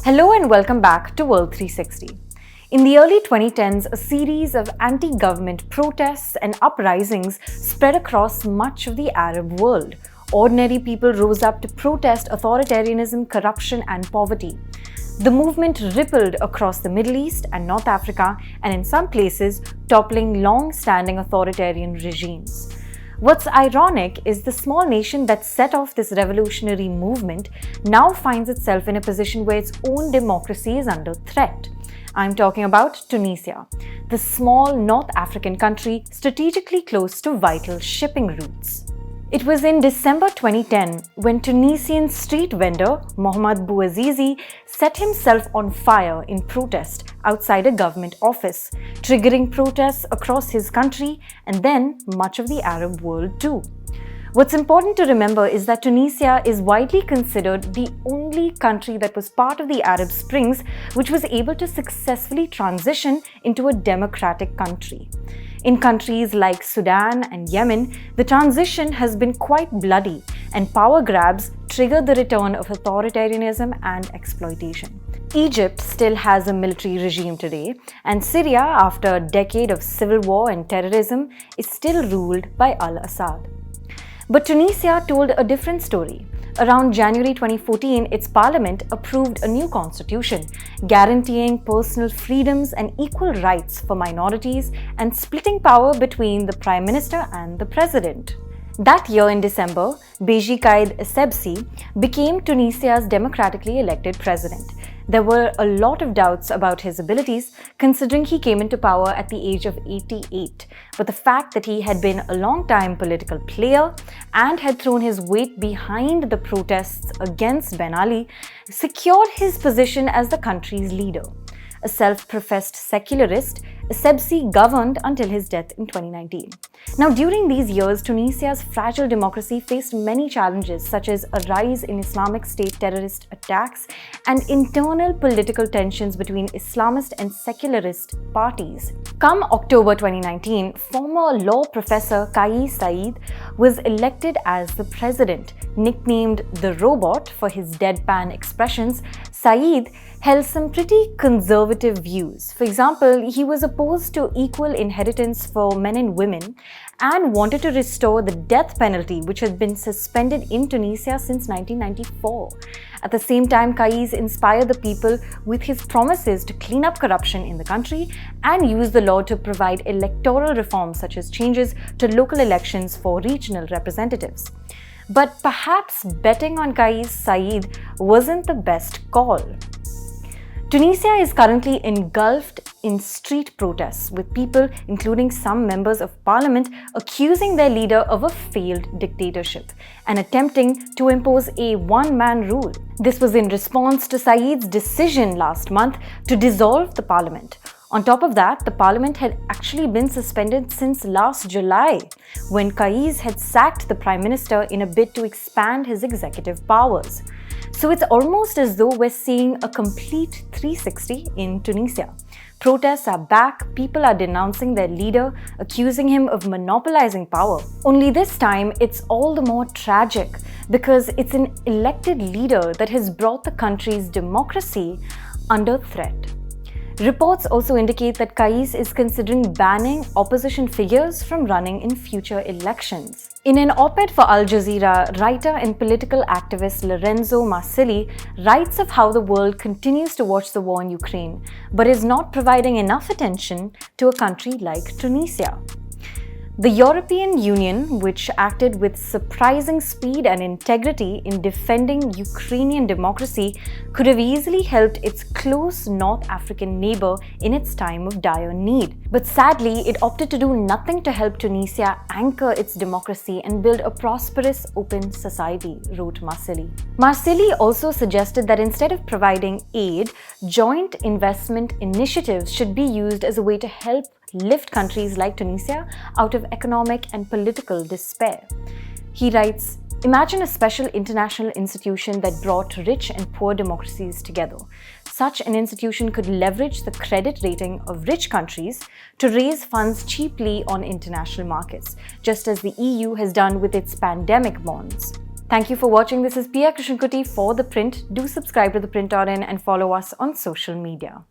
Hello and welcome back to World 360. In the early 2010s, a series of anti-government protests and uprisings spread across much of the Arab world. Ordinary people rose up to protest authoritarianism, corruption, and poverty. The movement rippled across the Middle East and North Africa, and in some places, toppling long-standing authoritarian regimes. What's ironic is the small nation that set off this revolutionary movement now finds itself in a position where its own democracy is under threat. I'm talking about Tunisia, the small North African country strategically close to vital shipping routes. It was in December 2010 when Tunisian street vendor Mohamed Bouazizi set himself on fire in protest outside a government office, triggering protests across his country and then much of the Arab world too. What's important to remember is that Tunisia is widely considered the only country that was part of the Arab Springs which was able to successfully transition into a democratic country. In countries like Sudan and Yemen, the transition has been quite bloody, and power grabs triggered the return of authoritarianism and exploitation. Egypt still has a military regime today, and Syria, after a decade of civil war and terrorism, is still ruled by al-Assad. But Tunisia told a different story. Around January 2014, its parliament approved a new constitution, guaranteeing personal freedoms and equal rights for minorities and splitting power between the prime minister and the president. That year in December, Kais Saied became Tunisia's democratically elected president. There were a lot of doubts about his abilities, considering he came into power at the age of 88. But the fact that he had been a long-time political player and had thrown his weight behind the protests against Ben Ali secured his position as the country's leader. A self-professed secularist, Saied governed until his death in 2019. Now, during these years, Tunisia's fragile democracy faced many challenges, such as a rise in Islamic State terrorist attacks and internal political tensions between Islamist and secularist parties. Come October 2019, former law professor Kais Saied was elected as the president. Nicknamed the Robot for his deadpan expressions, Saied held some pretty conservative views. For example, he was opposed to equal inheritance for men and women and wanted to restore the death penalty, which had been suspended in Tunisia since 1994. At the same time, Kais inspired the people with his promises to clean up corruption in the country and use the law to provide electoral reforms such as changes to local elections for regional representatives. But perhaps betting on Kais Saied wasn't the best call. Tunisia is currently engulfed in street protests, with people, including some members of parliament, accusing their leader of a failed dictatorship and attempting to impose a one-man rule. This was in response to Saied's decision last month to dissolve the parliament. On top of that, the parliament had actually been suspended since last July, when Kais had sacked the prime minister in a bid to expand his executive powers. So it's almost as though we're seeing a complete 360 in Tunisia. Protests are back, people are denouncing their leader, accusing him of monopolizing power. Only this time, it's all the more tragic because it's an elected leader that has brought the country's democracy under threat. Reports also indicate that Kais is considering banning opposition figures from running in future elections. In an op-ed for Al Jazeera, writer and political activist Lorenzo Marsilli writes of how the world continues to watch the war in Ukraine, but is not providing enough attention to a country like Tunisia. The European Union, which acted with surprising speed and integrity in defending Ukrainian democracy, could have easily helped its close North African neighbor in its time of dire need. But sadly, it opted to do nothing to help Tunisia anchor its democracy and build a prosperous, open society, wrote Marsilli. Marsilli also suggested that instead of providing aid, joint investment initiatives should be used as a way to help lift countries like Tunisia out of economic and political despair. He writes, "Imagine a special international institution that brought rich and poor democracies together. Such an institution could leverage the credit rating of rich countries to raise funds cheaply on international markets, just as the EU has done with its pandemic bonds." Thank you for watching. This is Pia Krishnankutty for ThePrint. Do subscribe to ThePrint and follow us on social media.